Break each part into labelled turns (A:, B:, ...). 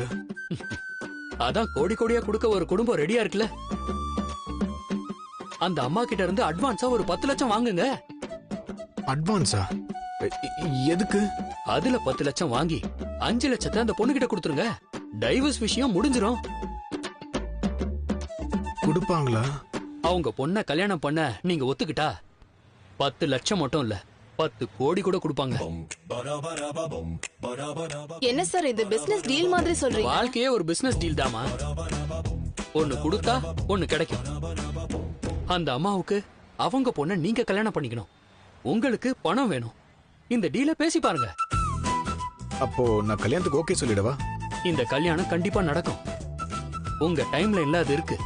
A: சொல்லு.
B: அதான் கோடி கோடியா கொடுக்க ஒரு குடும்பம் ரெடியா இருக்குல்ல. அந்த அம்மா கிட்ட இருந்து அட்வான்ஸா ஒரு 10 லட்சம் வாங்குங்க.
A: அட்வான்ஸா? எதுக்கு?
B: அதுல 10 லட்சம் வாங்கி 5 லட்சத்தை அந்த பொண்ணு கிட்ட கொடுத்துருங்க. டைவர்ஸ் விஷயம் முடிஞ்சிரும்.
A: கொடுப்பாங்களா?
B: அவங்க பொண்ண கல்யாணம் பண்ண நீங்க ஒத்துக்கிட்டா 10 லட்சம் மட்டும் இல்ல 10 கோடி கூட கொடுப்பாங்க.
C: என்ன சார் இது பிசினஸ் டீல் மாதிரி சொல்றீங்க?
B: வாழ்க்கையே ஒரு பிசினஸ் டீல் தாமா. ஒன்னு கொடுத்தா ஒன்னு கிடைக்கும். அந்த அம்மாவுக்கு அவங்க பொண்ண நீங்க கல்யாணம் பண்ணிக்கணும். உங்களுக்கு பணம் வேணும். இந்த டீலை பேசி பாருங்க.
A: அப்போ நான் கல்யாணத்துக்கு ஓகே சொல்லிடவா?
B: இந்த கல்யாணம் கண்டிப்பா நடக்கும். உங்க டைம்ல இல்ல அது இருக்கு.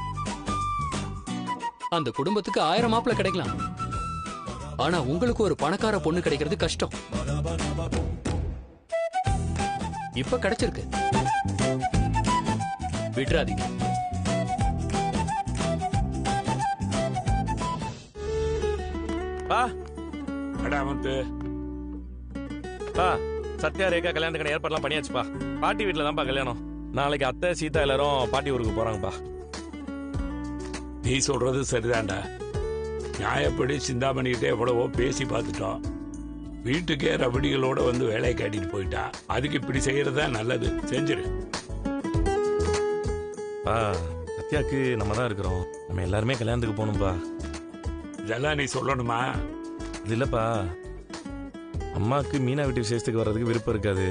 B: அந்த குடும்பத்துக்கு 1000 மாப்பிள கிடைக்கலாம். ஆனா உங்களுக்கு ஒரு பணக்கார பொண்ணு கிடைக்கிறது கஷ்டம். இப்ப கிடைச்சிருக்கு. விட்றாதீங்க.
D: சத்யா ரேகா கல்யாணத்துக்கான ஏற்பாடுலாம் பண்ணியாச்சுப்பா. பாட்டி வீட்டுல தான்ப்பா கல்யாணம். நாளைக்கு அத்தை சீதா எல்லாரும் பாட்டி ஊருக்கு போறாங்கப்பா.
E: நீ சொல்றது சரிதான்டா. நியாயப்படி சிந்தாமணிக்கிட்டே எவ்வளவோ பேசி பார்த்துட்டோம். வீட்டுக்கே ரபடிகளோட வந்து வேலையை காட்டிட்டு போயிட்டா. அதுக்கு இப்படி செய்யறதா நல்லது. செஞ்சிரு.
D: சத்யாக்கு நம்ம தான் இருக்கிறோம். நம்ம எல்லாருமே கல்யாணத்துக்கு போகணும்பா.
E: இதெல்லாம் நீ சொல்லணுமா?
D: இது இல்லப்பா, அம்மாக்கு மீனா வீட்டு விசேஷத்துக்கு வர்றதுக்கு விருப்பம் இருக்காது.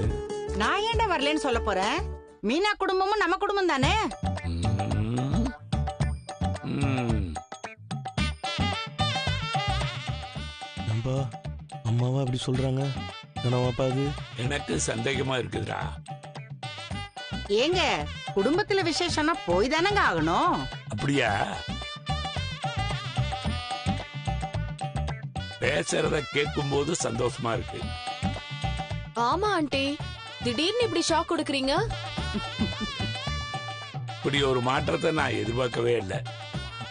F: நான் ஏன்டா வரலன்னு சொல்ல போறேன்? மீனா குடும்பமும் நம்ம குடும்பம் தானே.
D: அம்மாவா அப்படி சொல்றாங்க? அது
E: எனக்கு சந்தேகமா இருக்குதுடா.
F: ஏங்க குடும்பத்துல விசேஷம்னா போய் தானங்க ஆகணும்.
E: அப்படியா? பேசுறத கேட்கும் போது சந்தோஷமா இருக்கு.
C: ஆமா ஆண்டி, திடீர்னு இப்படி ஷாக் கொடுக்கறீங்க.
E: இப்படி ஒரு மாற்றத்தை நான் எதிர்பார்க்கவே இல்லை.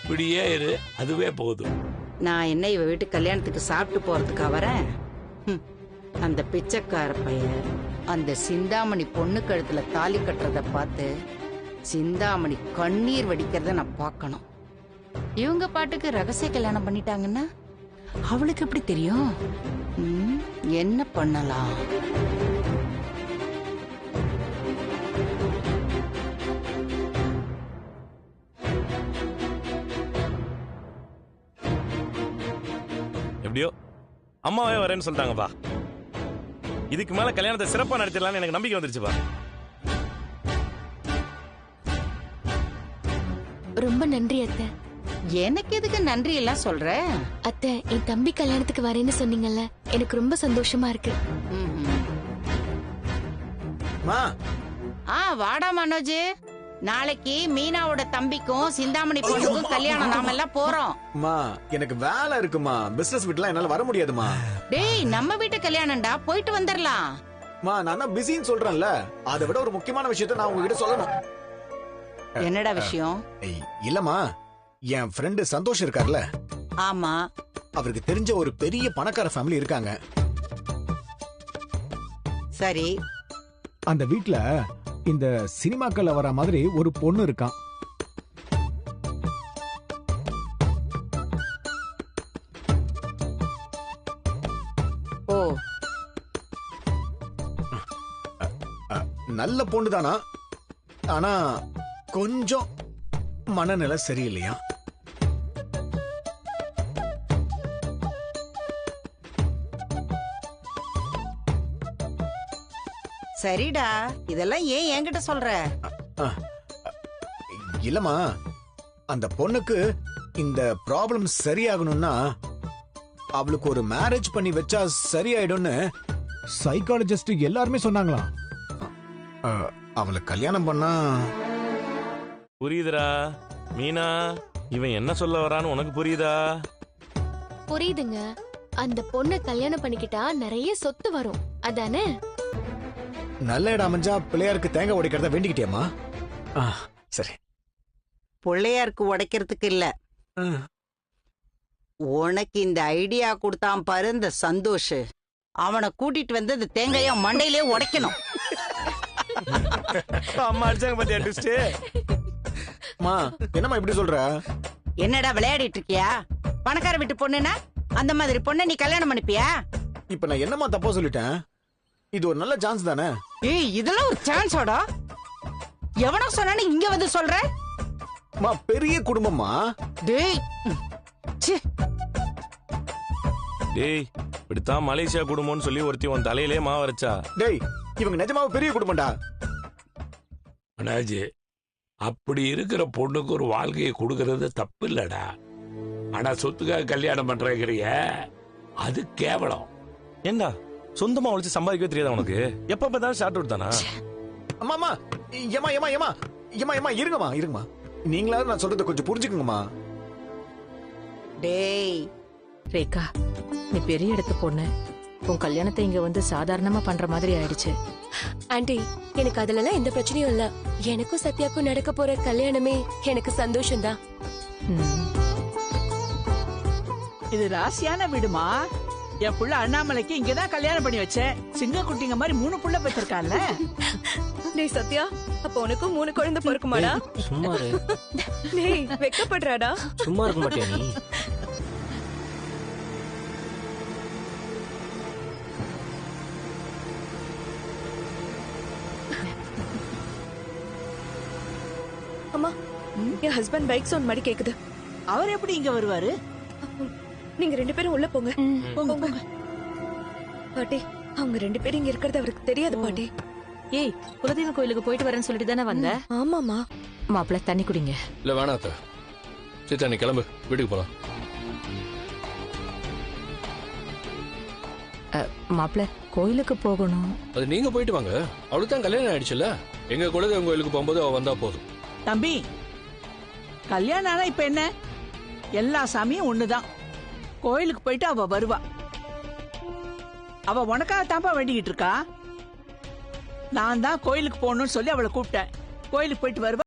E: இப்படியே இரு, அதுவே போதும்.
F: நான் என்ன இவ வீட்டு கல்யாணத்துக்கு சாப்பிட்டு போறதுக்கா வரேன்? அந்த பிச்சைக்கார பையன் அந்த சிந்தாமணி பொண்ணு கழுத்துல தாலி கட்டுறத பார்த்து சிந்தாமணி கண்ணீர் வடிக்கிறத நான் பார்க்கணும். இவங்க பாட்டுக்கு ரகசிய கல்யாணம் பண்ணிட்டாங்கன்னா அவளுக்கு எப்படி தெரியும்? என்ன பண்ணலாம்?
D: எப்படியோ அம்மாவே வரேன்னு சொல்லிட்டாங்கப்பா. இதுக்கு மேல கல்யாணத்தை சிறப்பா நடத்திடலாம்னு எனக்கு நம்பிக்கை வந்துருச்சுப்பா.
G: ரொம்ப நன்றி அத்தை.
F: எனக்கு எதுக்கு நன்றி எல்லாம் சொல்ற?
G: அத்தை, என் தம்பி கல்யாணத்துக்கு வரேன்னு சொன்னீங்கல்ல, எனக்கு ரொம்ப சந்தோஷமா இருக்கு.
F: வாடா மனோஜ். நாளைக்கு மீனாவோட தம்பிக்கும் சிந்தாமணி பொண்ணுக்கும் கல்யாணம். நாம எல்லாம் போறோம்.
A: எனக்கு வேலை இருக்குமா. பிசினஸ் வீட்ல என்னால வர முடியாதுமா.
F: டேய், நம்ம வீட்டு கல்யாணம்டா, போயிட்டு வந்துடலாம்.
A: நான் பிஸின்னு சொல்றேன்ல. அதை விட ஒரு முக்கியமான விஷயத்தை நான் உங்ககிட்ட சொல்லணும்.
F: என்னடா விஷயம்?
A: இல்லம்மா, என் ஃப்ரெண்டு சந்தோஷ் இருக்கார்ல.
F: ஆமா.
A: அவருக்கு தெரிஞ்ச ஒரு பெரிய பணக்கார ஃபேமிலி இருக்காங்க.
F: சரி.
H: அந்த வீட்ல இந்த சினிமாக்கள்ல வர மாதிரி ஒரு பொண்ணு இருக்கான்.
F: ஓ,
A: நல்ல பொண்ணு தானா? ஆனா கொஞ்சம் மனநிலை சரியில்லையா?
F: சரிடா, இதெல்லாம் ஏன் என்கிட்ட சொல்ற?
A: இல்லம்மா, அந்த பொண்ணுக்கு இந்த ப்ராப்ளம் சரியாகணும்னா அவளுக்கு ஒரு மேரேஜ் பண்ணி வச்சா சரியாயிடும்னு
H: சைக்காலஜிஸ்ட் எல்லாருமே சொன்னாங்களாம்.
A: அவளை கல்யாணம் பண்ணா.
D: புரியுதுடா மீனா, இவன் என்ன சொல்ல வரான்னு உனக்கு புரியுதா?
G: புரியுதுங்க. அந்த பொண்ணை கல்யாணம் பண்ணிக்கிட்டா நிறைய சொத்து வரும், அதானே?
A: நல்ல இடம் அமைஞ்சா பிள்ளையாருக்கு தேங்காய் உடைக்கிறத வேண்டிக்கிட்டியம்மா? சரி.
F: பிள்ளையாருக்கு உடைக்கிறதுக்கு இல்ல, உனக்கு இந்த ஐடியா கொடுத்தான் பாரு இந்த சந்தோஷ். அவனை கூட்டிட்டு வந்து இந்த தேங்காய மண்டையிலே உடைக்கணும்.
D: அம்மா அடிச்சாங்க பாத்தியா ட்விஸ்ட்.
A: அம்மா என்னம்மா இப்படி சொல்ற?
F: என்னடா விளையாடிட்டு இருக்கியா? பணக்கார வீட்டு பொண்ணுனா அந்த மாதிரி பொண்ணை நீ கல்யாணம் பண்ணிப்பியா?
A: இப்ப நான் என்னம்மா தப்பா சொல்லிட்டேன்? இது ஒரு நல்ல சான்ஸ் தானே?
F: ஏய் இதெல்லாம் ஒரு சான்ஸோடா? எவனோ சொன்னானு இங்க வந்து சொல்ற?
A: அம்மா பெரிய குடும்பம்மா.
F: டேய் ச்சே.
D: டேய் இப்படித்தான் மலேசியா குடும்பம்னு சொல்லி ஒருத்தி உன் தலையிலே மாவு வரைச்சா.
A: டேய் இவங்க நிஜமாவே பெரிய குடும்பம்டா.
E: அண்ணாஜி, அப்படி இருக்கிற பொண்ணுக்கு ஒரு வாழ்க்கையை கொடுக்கறது தப்பு இல்லடா. ஆனா சொத்துக்காக கல்யாணம் பண்றேங்கிறிய, அது கேவலம்.
D: ஏண்டா சொந்தமா உழைச்சு சம்பாதிக்கவே தெரியாதா உனக்கு? எப்ப பார்த்தாலும் ஷார்ட் அவுட் தானா?
A: அம்மா அம்மா ஏமா ஏமா ஏமா ஏமா ஏமா இருங்கம்மா இருங்கம்மா. நீங்களாவது நான் சொல்றதை கொஞ்சம் புரிஞ்சுக்கங்கம்மா.
F: டேய்
I: ரேகா, நீ பெரிய இடத்து பொண்ணு. உன் கல்யாணத்தை இங்க வந்து சாதாரணமா பண்ற மாதிரி ஆயிடுச்சு.
G: ஆண்டி, எனக்கு அதுலலாம் எந்த பிரச்சனையும் இல்ல. எனக்கும் சத்யாக்கும் நடக்க போற கல்யாணமே எனக்கு சந்தோஷம் தான்.
J: இது ராசியான வீடுமா. என் புள்ள அண்ணாமலைக்கு இங்கதான் கல்யாணம் பண்ணி வச்சேன். சிங்க குட்டிங்க மாதிரி 3 புள்ள பெற்றிருக்கான்ல.
C: டேய் சத்யா, அப்ப உனக்கும் 3 குழந்தை பிறக்குமாடா?
K: சும்மா இரு.
C: டேய் வெக்கப்படுறாடா?
K: சும்மா இருக்க மாட்டியா நீ?
C: அம்மா, என் ஹஸ்பண்ட் பைக் சவுண்ட் மாதிரி கேக்குது.
J: அவர் எப்படி இங்க வருவாரு?
C: நீங்க 2 பேரும் உள்ள போங்க.
J: போங்க போங்க.
C: பாட்டி, அவங்க 2 பேரும் இங்க இருக்கிறது அவருக்கு தெரியாது பாட்டி.
I: ஏய், குலதெய்வ கோயிலுக்கு போயிட்டு வரேன்னு சொல்லிட்டு தானே வந்த?
C: ஆமாமா.
I: மாப்பிள்ள தண்ணி குடிங்க.
B: இல்ல வேணாம் அத்தை. சீதா நீ கிளம்பு, வீட்டுக்கு போலாம்.
I: மாப்பிள்ள கோயிலுக்கு போகணும்.
B: அது நீங்க போயிட்டு வாங்க. அவளுக்கு தான் கல்யாணம் ஆயிடுச்சுல்ல. எங்க குலதெய்வம் கோயிலுக்கு போகும்போது அவ வந்தா போதும்.
J: தம்பி, கல்யாணம் ஆனா இப்ப என்ன? எல்லா சாமியும் ஒண்ணுதான். கோயிலுக்கு போயிட்டு அவ வருவா. அவ உனக்காக தான்ப்பா வேண்டிக்கிட்டு இருக்கா. நான் தான் கோயிலுக்கு போகணும்னு சொல்லி அவளை கூப்பிட்டேன். கோயிலுக்கு போயிட்டு வருவா.